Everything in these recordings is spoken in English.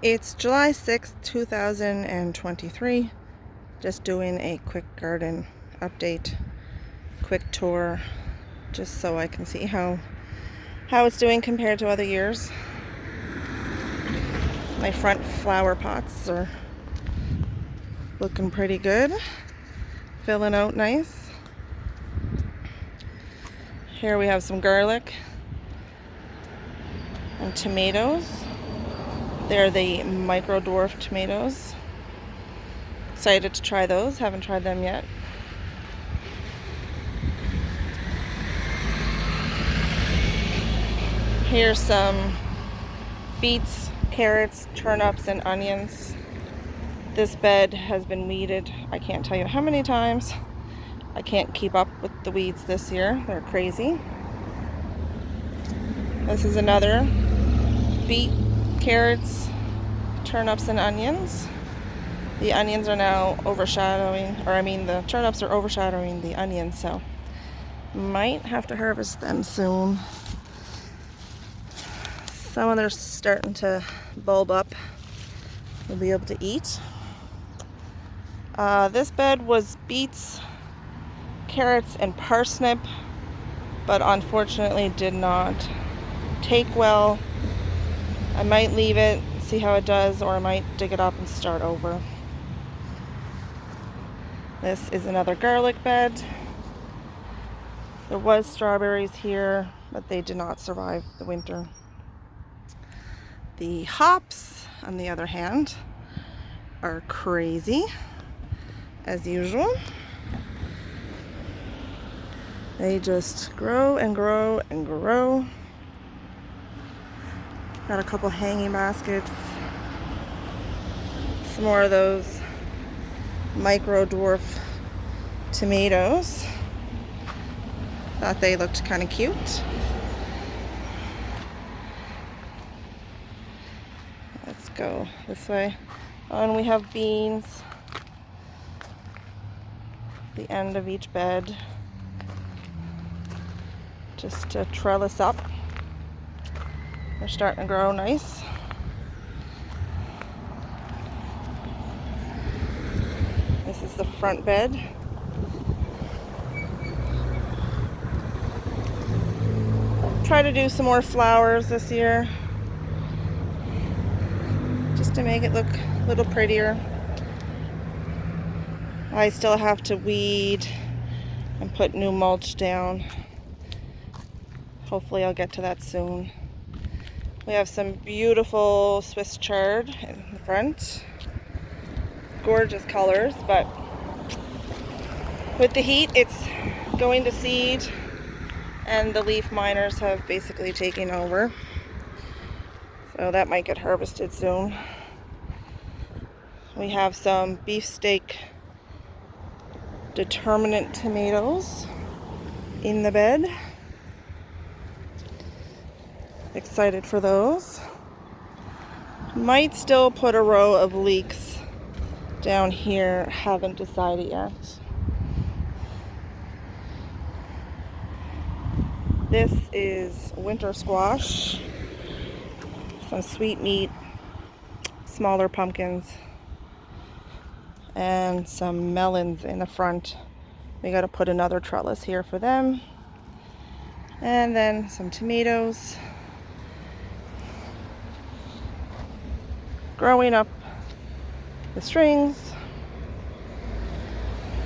It's July 6th, 2023. Just doing a quick garden update, quick tour, just so I can see how it's doing compared to other years. My front flower pots are looking pretty good, filling out nice. Here we have some garlic and tomatoes. They're the micro dwarf tomatoes. Excited to try those, haven't tried them yet. Here's some beets, carrots, turnips, and onions. This bed has been weeded, I can't tell you how many times. I can't keep up with the weeds this year, they're crazy. This is another beet, carrots, turnips, and onions. The onions are now the turnips are overshadowing the onions, so might have to harvest them soon. Some of them are starting to bulb up. We'll be able to eat. This bed was beets, carrots, and parsnip, but unfortunately did not take well. I might leave it, see how it does, or I might dig it up and start over. This is another garlic bed. There was strawberries here, but they did not survive the winter. The hops, on the other hand, are crazy, as usual. They just grow and grow and grow. Got a couple hanging baskets. Some more of those micro dwarf tomatoes. Thought they looked kind of cute. Let's go this way. And we have beans. The end of each bed. Just to trellis up. They're starting to grow nice. This is the front bed. Try to do some more flowers this year, just to make it look a little prettier. I still have to weed and put new mulch down. Hopefully I'll get to that soon. We have some beautiful Swiss chard in the front. Gorgeous colors, but with the heat it's going to seed, and the leaf miners have basically taken over. So that might get harvested soon. We have some beefsteak determinate tomatoes in the bed. Excited for those. Might still put a row of leeks down here. Haven't decided yet. This is winter squash. Some sweet meat, smaller pumpkins, and some melons in the front. We got to put another trellis here for them. And then some tomatoes. Growing up the strings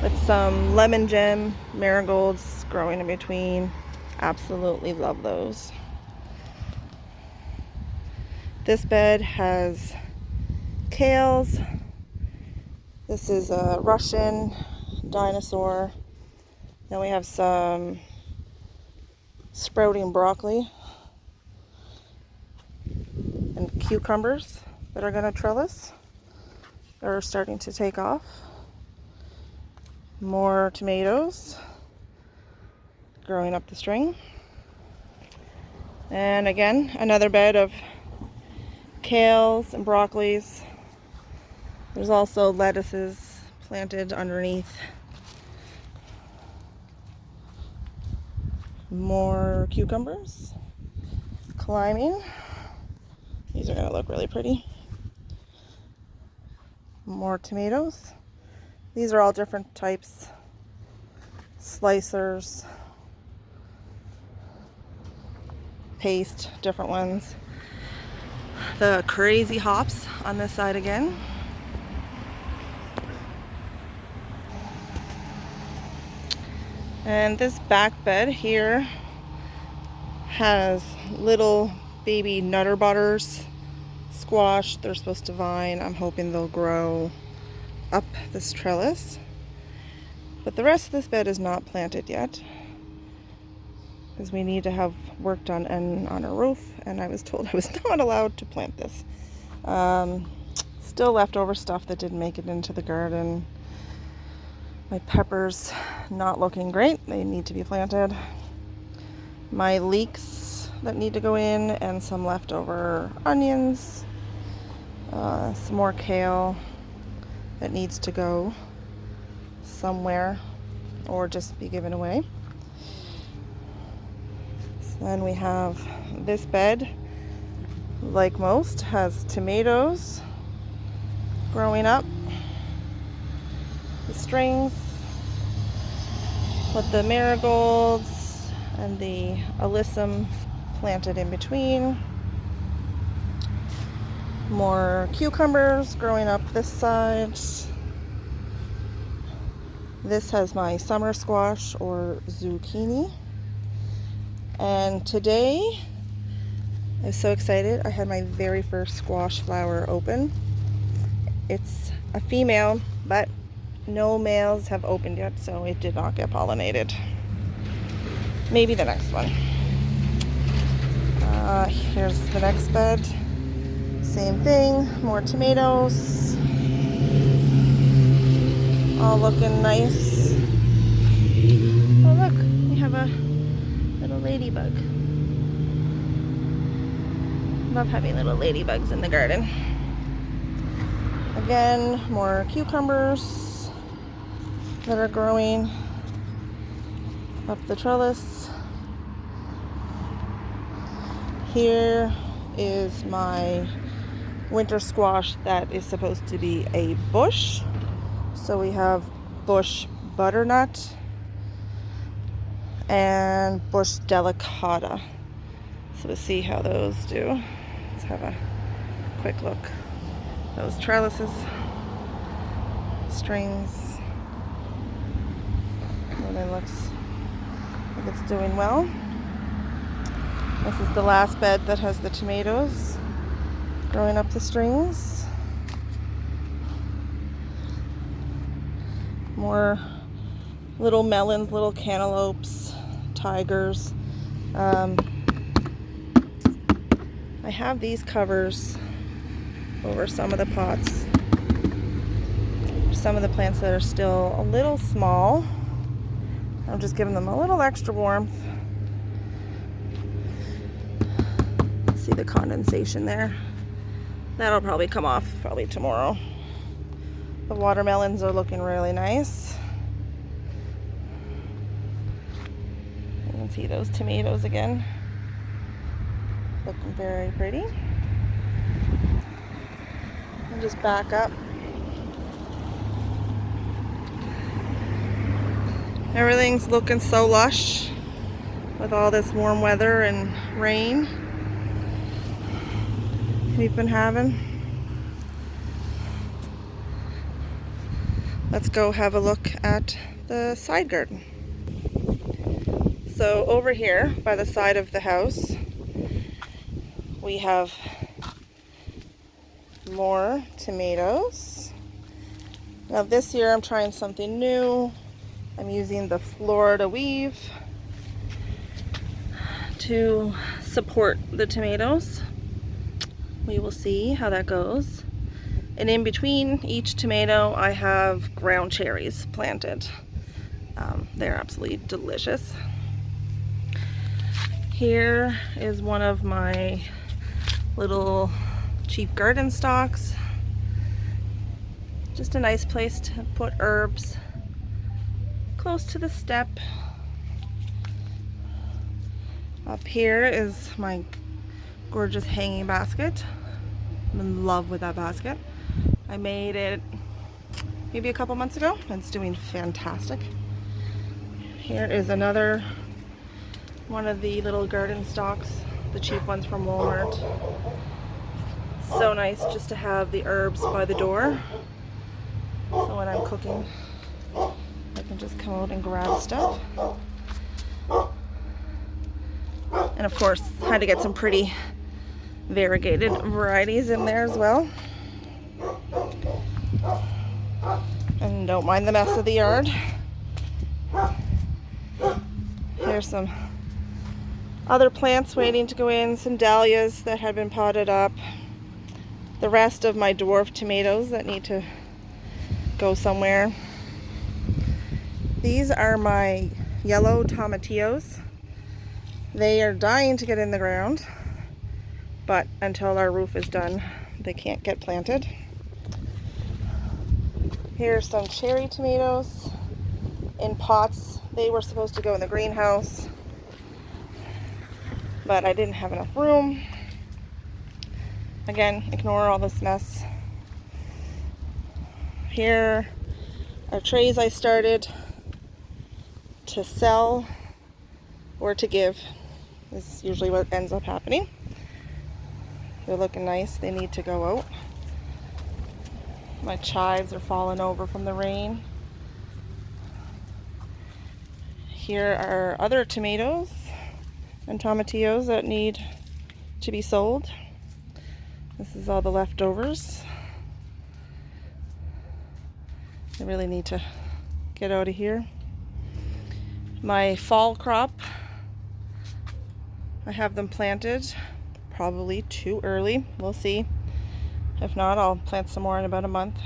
with some lemon gem marigolds growing in between. Absolutely love those. This bed has kales. This is a Russian dinosaur. Then we have some sprouting broccoli and cucumbers that are going to trellis. They're starting to take off. More tomatoes growing up the string. And again, another bed of kales and broccolis. There's also lettuces planted underneath. More cucumbers climbing. These are going to look really pretty. more tomatoes. These are all different types, slicers, paste, different ones. The crazy hops on this side again. And this back bed here has little baby Nutter Butters squash. They're supposed to vine. I'm hoping they'll grow up this trellis. But the rest of this bed is not planted yet, because we need to have work done and on a roof, and I was told I was not allowed to plant this. Still leftover stuff that didn't make it into the garden. My peppers not looking great. They need to be planted. My leeks that need to go in, and some leftover onions. Some more kale that needs to go somewhere or just be given away. So then we have this bed, like most, has tomatoes growing up, the strings with the marigolds and the alyssum planted in between. More cucumbers growing up this side. This has my summer squash or zucchini. And today, I was so excited. I had my very first squash flower open. It's a female, but no males have opened yet, so it did not get pollinated. Maybe the next one. Here's the next bed. Same thing, more tomatoes. All looking nice. Oh look, we have a little ladybug. Love having little ladybugs in the garden. Again, more cucumbers that are growing up the trellis. Here is my winter squash that is supposed to be a bush. So we have bush butternut and bush delicata. So we'll see how those do. Let's have a quick look. Those trellises, strings, really looks like it's doing well. This is the last bed that has the tomatoes growing up the strings. More little melons, little cantaloupes, tigers. I have these covers over some of the pots. Some of the plants that are still a little small. I'm just giving them a little extra warmth. See the condensation there. That'll probably come off probably tomorrow. The watermelons are looking really nice. You can see those tomatoes again. Looking very pretty. I'll just back up. Everything's looking so lush with all this warm weather and rain we've been having. Let's go have a look at the side garden. So over here by the side of the house, we have more tomatoes. Now this year I'm trying something new. I'm using the Florida weave to support the tomatoes. We will see how that goes. And in between each tomato I have ground cherries planted. They're absolutely delicious. Here is one of my little cheap garden stalks. Just a nice place to put herbs close to the step. Up here is my gorgeous hanging basket. I'm in love with that basket. I made it maybe a couple months ago. It's doing fantastic. Here is another one of the little garden stocks, the cheap ones from Walmart. So nice just to have the herbs by the door. So when I'm cooking, I can just come out and grab stuff. And of course, I had to get some pretty variegated varieties in there as well. And don't mind the mess of the yard. Here's some other plants waiting to go in, some dahlias that had been potted up. The rest of my dwarf tomatoes that need to go somewhere. These are my yellow tomatillos. They are dying to get in the ground, but until our roof is done, they can't get planted. Here's some cherry tomatoes in pots. They were supposed to go in the greenhouse, but I didn't have enough room. Again, ignore all this mess. Here are trays I started to sell or to give. This is usually what ends up happening. They're looking nice. They need to go out. My chives are falling over from the rain. Here are other tomatoes and tomatillos that need to be sold. This is all the leftovers. I really need to get out of here. My fall crop, I have them planted, probably too early. We'll see. If not, I'll plant some more in about a month.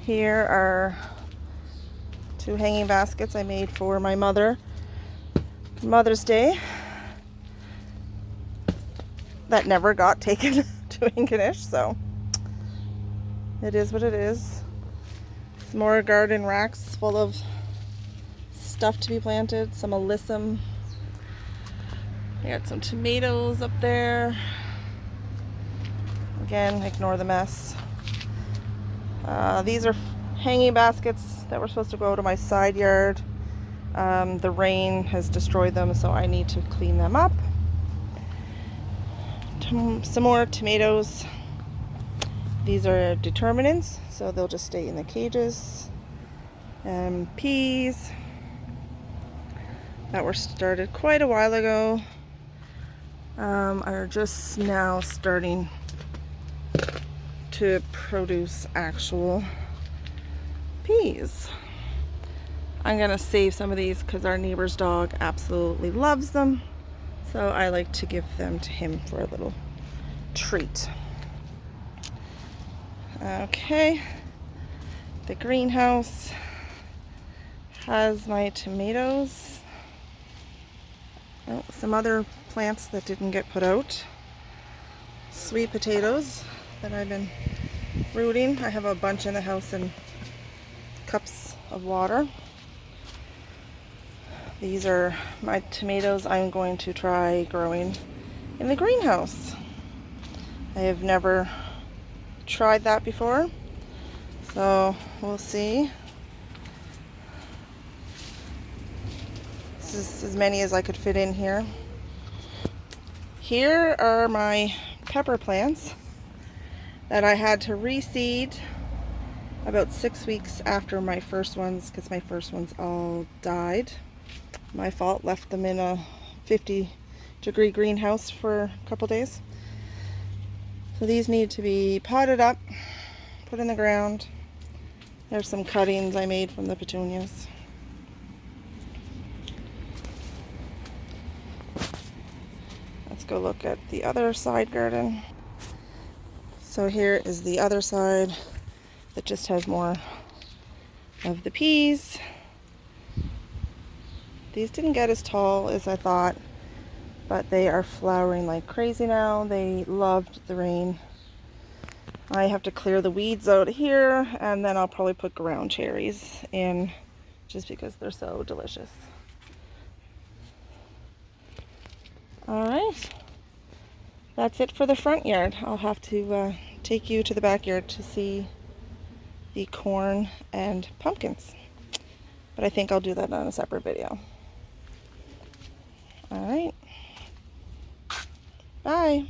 Here are 2 hanging baskets I made for my mother for Mother's Day that never got taken to Inchkanish, so it is what it is. Some more garden racks full of stuff to be planted, some alyssum. I got some tomatoes up there. Again, ignore the mess. These are hanging baskets that were supposed to go to my side yard. The rain has destroyed them, so I need to clean them up. Some more tomatoes. These are determinants, so they'll just stay in the cages. Peas that were started quite a while ago are just now starting to produce actual peas. I'm gonna save some of these because our neighbor's dog absolutely loves them, so I like to give them to him for a little treat. Okay, the greenhouse has my tomatoes. Oh, some other plants that didn't get put out. Sweet potatoes that I've been rooting. I have a bunch in the house in cups of water. These are my tomatoes I'm going to try growing in the greenhouse. I have never tried that before, so we'll see. This is as many as I could fit in here. Here are my pepper plants that I had to reseed about 6 weeks after my first ones, because my first ones all died. My fault, left them in a 50-degree greenhouse for a couple days. So these need to be potted up, put in the ground. There's some cuttings I made from the petunias. Let's go look at the other side garden. So here is the other side that just has more of the peas. These didn't get as tall as I thought, but they are flowering like crazy now. They loved the rain. I have to clear the weeds out here, and then I'll probably put ground cherries in just because they're so delicious. All right, that's it for the front yard. I'll have to take you to the backyard to see the corn and pumpkins. But I think I'll do that on a separate video. All right. Bye.